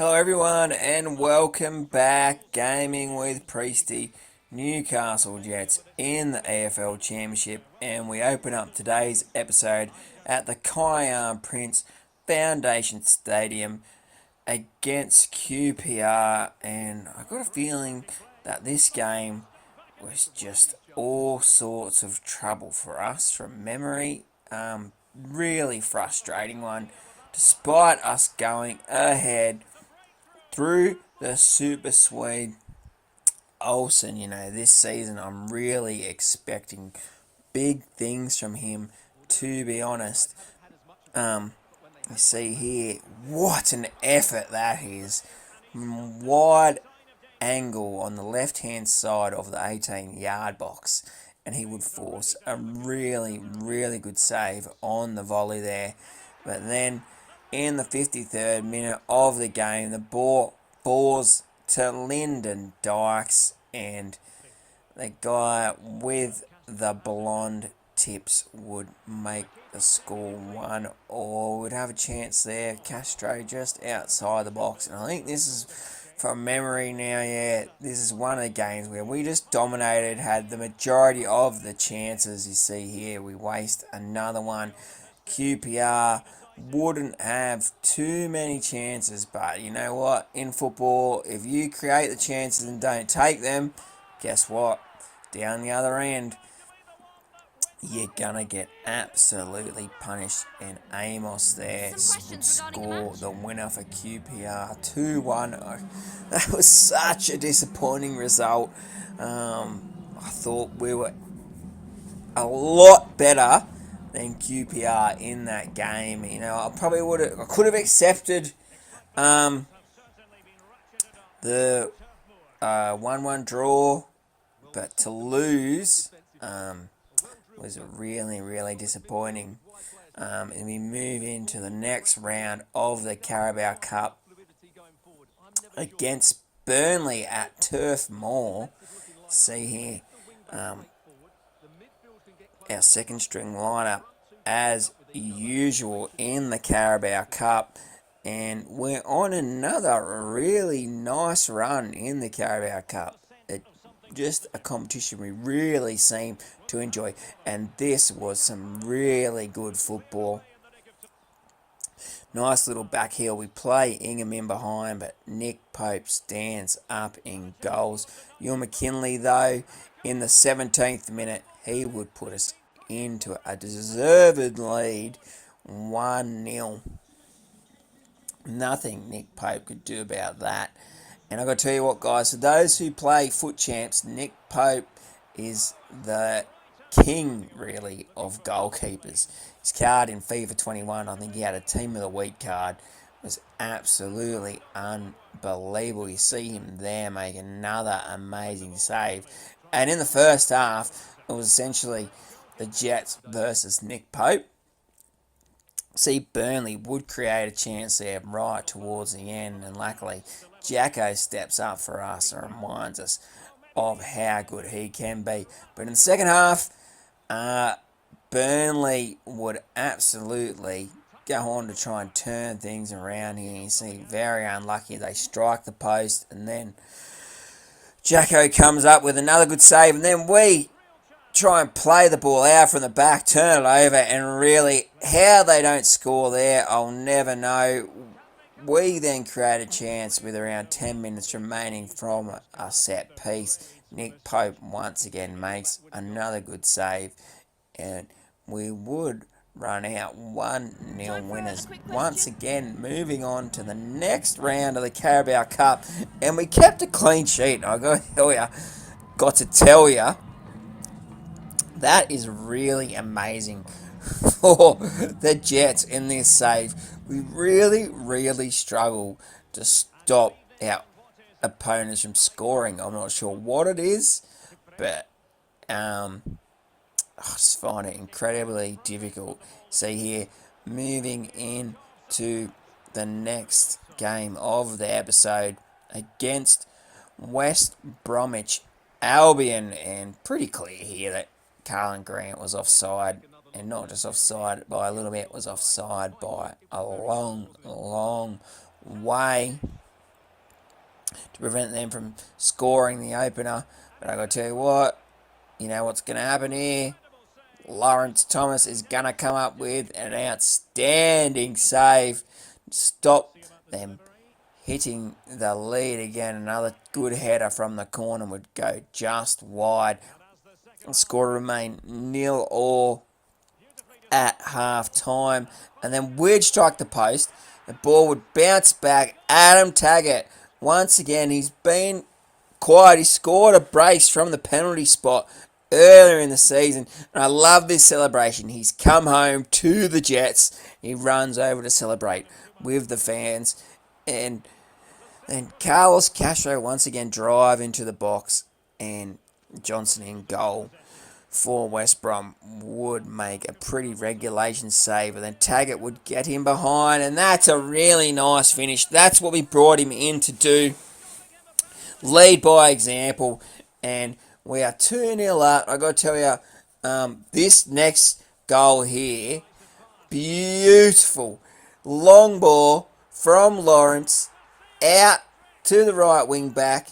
Hello everyone and welcome back. Gaming with Priesty. Newcastle Jets in the EFL Championship, and we open up today's episode at the Kiyan Prince Foundation Stadium against QPR, and I got a feeling that this game was just all sorts of trouble for us from memory. Really frustrating one, despite us going ahead through the Super Swede Olsen. This season I'm really expecting big things from him, to be honest. You see here, what an effort that is. Wide angle on the left hand side of the 18-yard box, and he would force a really, really good save on the volley there. But then in the 53rd minute of the game, the ball falls to Lyndon Dykes, and the guy with the blonde tips would make the score 1-1. We'd have a chance there. Castro just outside the box, and I think this is from memory now. Yeah, this is one of the games where we just dominated, had the majority of the chances. You see here, we waste another one. QPR wouldn't have too many chances, but you know what? In football, if you create the chances and don't take them, guess what? Down the other end, you're gonna get absolutely punished. And Amos there would score the winner for QPR 2-1. That was such a disappointing result. I thought we were a lot better than QPR in that game. I could have accepted the 1-1 draw, but to lose was really, really disappointing. And we move into the next round of the Carabao Cup against Burnley at Turf Moor. See here, our second string lineup as usual in the Carabao Cup, and we're on another really nice run in the Carabao Cup. Just a competition we really seem to enjoy, and this was some really good football. Nice little back heel. We play Ingham in behind, but Nick Pope stands up in goals. Ewan McKinley, though, in the 17th minute, he would put us into a deserved lead, 1-0. Nothing Nick Pope could do about that. And I've got to tell you what, guys, for those who play Foot Champs, Nick Pope is the king, really, of goalkeepers. His card in FIFA 21, I think he had a Team of the Week card, was absolutely unbelievable. You see him there make another amazing save. And in the first half, it was essentially the Jets versus Nick Pope. See, Burnley would create a chance there right towards the end, and luckily Jacko steps up for us and reminds us of how good he can be. But in the second half, Burnley would absolutely go on to try and turn things around here. You see, very unlucky. They strike the post, and then Jacko comes up with another good save, and then we try and play the ball out from the back, turn it over, and really, how they don't score there, I'll never know. We then create a chance with around 10 minutes remaining from a set piece. Nick Pope once again makes another good save, and we would run out 1-0 winners. Once again, moving on to the next round of the Carabao Cup, and we kept a clean sheet. I got to tell you, that is really amazing for the Jets in this save. We really, really struggle to stop our opponents from scoring. I'm not sure what it is, but I just find it incredibly difficult. See here, moving into the next game of the episode against West Bromwich Albion, and pretty clear here that Carlin Grant was offside, and not just offside by a little bit, was offside by a long, long way. to prevent them from scoring the opener. But I got to tell you what, you know what's going to happen here. Lawrence Thomas is going to come up with an outstanding save. Stop them hitting the lead again. Another good header from the corner would go just wide. The score remained 0-0 at half time. And then we'd strike the post. The ball would bounce back. Adam Taggart, once again, he's been quiet. He scored a brace from the penalty spot earlier in the season. And I love this celebration. He's come home to the Jets. He runs over to celebrate with the fans. And Carlos Castro once again drive into the box. And Johnson in goal for West Brom would make a pretty regulation save, and then Taggart would get him behind, and that's a really nice finish. That's what we brought him in to do. Lead by example, and we are 2-0 up. I got to tell you, this next goal here, beautiful. Long ball from Lawrence, out to the right wing back,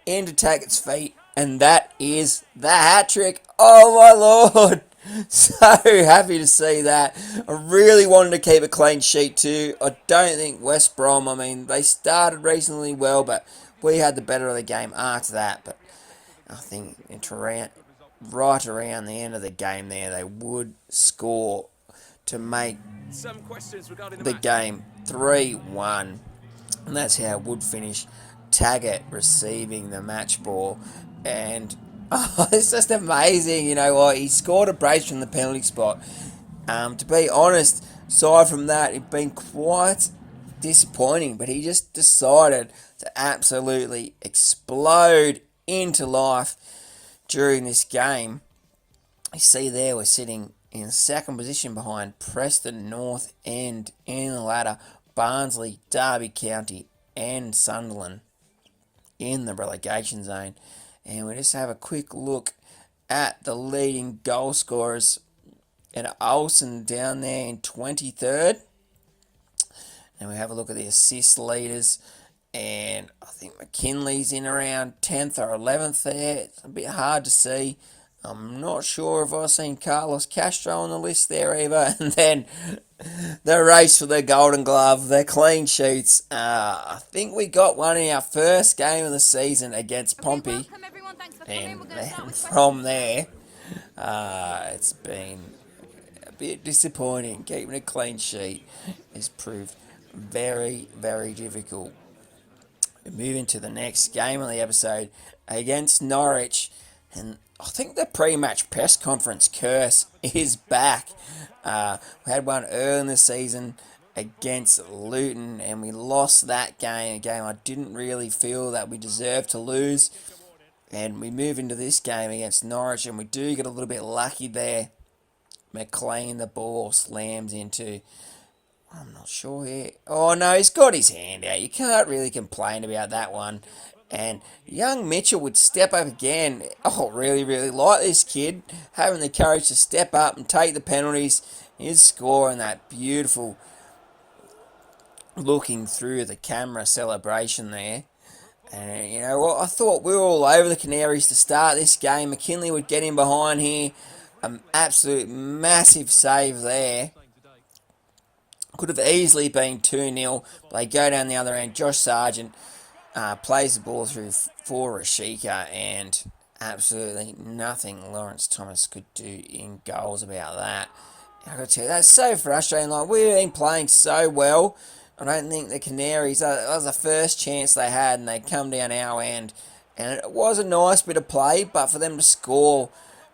into Taggart's feet, and that is the hat-trick. Oh my lord! So happy to see that. I really wanted to keep a clean sheet too. I don't think West Brom, I mean, they started reasonably well, but we had the better of the game after that. But I think right around the end of the game there, they would score to make the game 3-1. And that's how it would finish. Taggart receiving the match ball. And it's just amazing, you know what? He scored a brace from the penalty spot. To be honest, aside from that, it'd been quite disappointing. But he just decided to absolutely explode into life during this game. You see there, we're sitting in second position behind Preston North End in the ladder. Barnsley, Derby County and Sunderland in the relegation zone. And we just have a quick look at the leading goal scorers. And Olsen down there in 23rd. And we have a look at the assist leaders. And I think McKinley's in around 10th or 11th there. It's a bit hard to see. I'm not sure if I've seen Carlos Castro on the list there either. And then the race for the Golden Glove, the clean sheets. I think we got one in our first game of the season against Pompey. And then from there, it's been a bit disappointing. Keeping a clean sheet has proved very, very difficult. Moving to the next game of the episode against Norwich. And I think the pre-match press conference curse is back. We had one early in the season against Luton, and we lost that game. A game I didn't really feel that we deserved to lose. And we move into this game against Norwich, and we do get a little bit lucky there. McLean, the ball slams into... I'm not sure here. Oh, no, he's got his hand out. You can't really complain about that one. And young Mitchell would step up again. Oh, really, really like this kid. Having the courage to step up and take the penalties. He's scoring that beautiful looking through the camera celebration there. And you know what? I thought we were all over the Canaries to start this game. McKinley would get in behind here. An absolute massive save there. Could have easily been 2-0. But they go down the other end. Josh Sargent plays the ball through for Rashika, and absolutely nothing Lawrence Thomas could do in goals about that. I got to tell you, that's so frustrating. Like, we've been playing so well. I don't think the Canaries, that was the first chance they had, and they come down our end. And it was a nice bit of play, but for them to score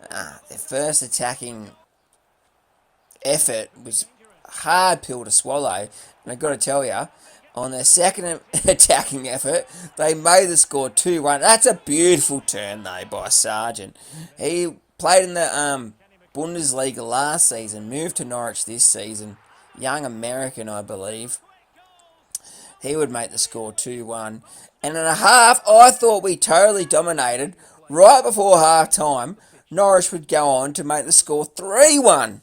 their first attacking effort was a hard pill to swallow. And I've got to tell you, on their second attacking effort, they made the score 2-1. That's a beautiful turn, though, by Sargent. He played in the Bundesliga last season, moved to Norwich this season. Young American, I believe. He would make the score 2-1. And in a half, I thought we totally dominated. Right before half-time, Norwich would go on to make the score 3-1.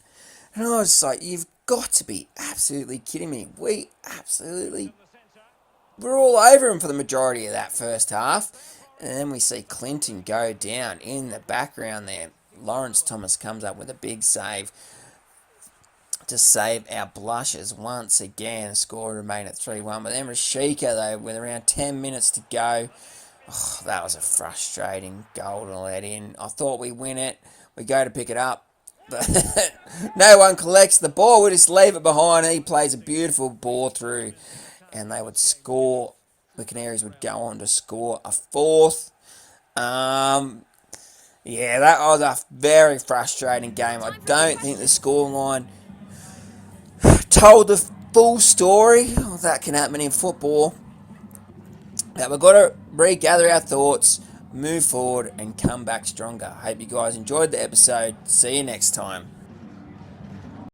And I was like, you've got to be absolutely kidding me. We absolutely we're all over him for the majority of that first half. And then we see Clinton go down in the background there. Lawrence Thomas comes up with a big save to save our blushes once again. Score remained at 3-1. But then Rashika, though, with around 10 minutes to go, that was a frustrating goal to let in. I thought we win it. We go to pick it up. But no one collects the ball. We just leave it behind. He plays a beautiful ball through. And they would score. The Canaries would go on to score a fourth. Yeah, that was a very frustrating game. I don't think the scoreline told the full story. That can happen in football. But we've got to regather our thoughts, move forward, and come back stronger. Hope you guys enjoyed the episode. See you next time.